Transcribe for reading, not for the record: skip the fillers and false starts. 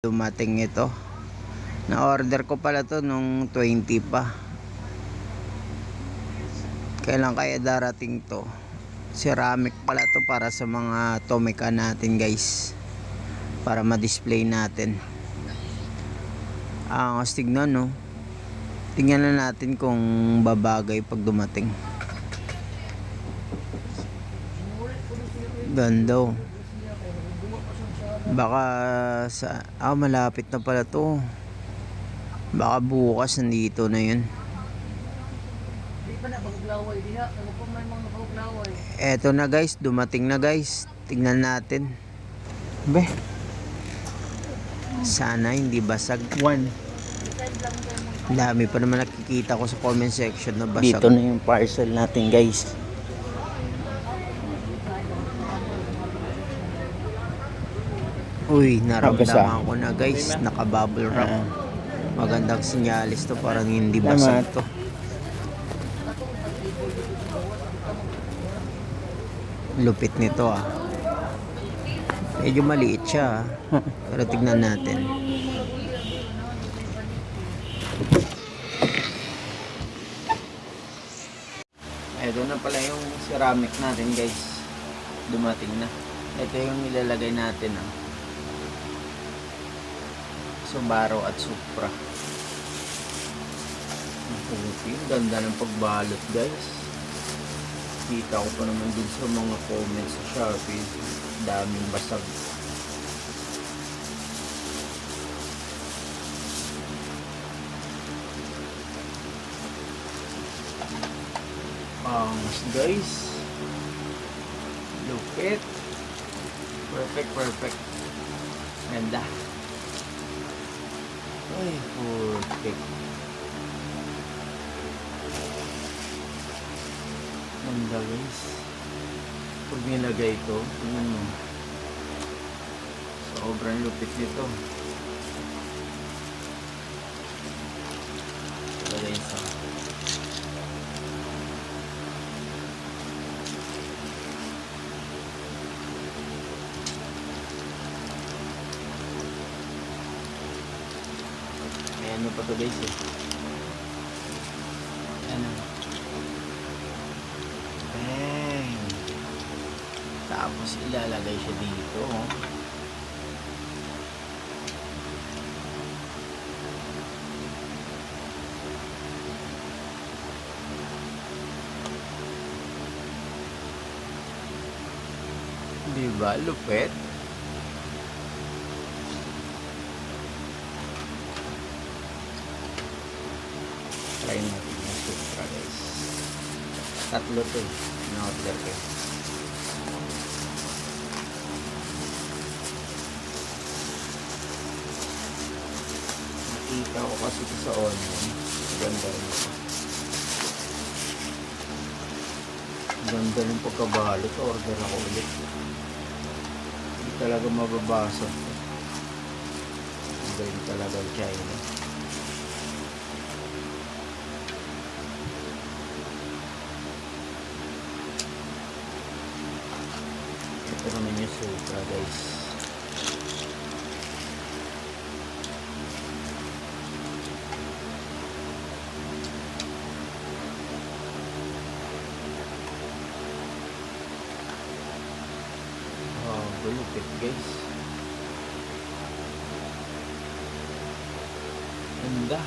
Dumating ito. Na-order ko pala to nung 20 pa. Kailan kaya darating to? Ceramic pala to para sa mga Tomica natin, guys. Para ma-display natin. Ang tignan, no? Tingnan na natin kung babagay pag dumating. Ganda, oh. Baka sa malapit na pala to. Baka bukas nandito na yun. Eto na, guys, dumating na, guys. Tingnan natin. Be, sana hindi basag. Dami pa naman nakikita ko sa comment section na basag. Dito na yung parcel natin, guys. Uy, naramdaman ko na, guys. Naka-bubble wrap. Magandang sinyalis to, parang hindi basag to. Lupit nito, ah. Medyo maliit siya, ah. Pero tignan natin. Ito na pala yung ceramic natin, guys. Dumating na. Ito yung nilalagay natin, ah. Subaru at Supra. Ang ganda ng pagbalot, guys. Kita ko pa naman din sa mga comments sa Shopee. Daming basag. Guys. Lupit. Perfect. Ganda. Ay, perfect. Ganda, guys. Pag nilagay ito, sobrang lupit nito. Lagay sa ano pa to, guys, eh. Ano? Bang! Tapos ilalagay siya dito, oh. Diba? Lupet. Try natin yung Supra, guys. Tatlo to, na-order ko. Nakita ko kasi ito sa online. Ganda rin ito. Ganda rin pagkabalot. Order ako ulit. Hindi talaga mababasa. Ganda talaga ang China. Ito naman yung Supra, guys. Lupit, guys. Ganda.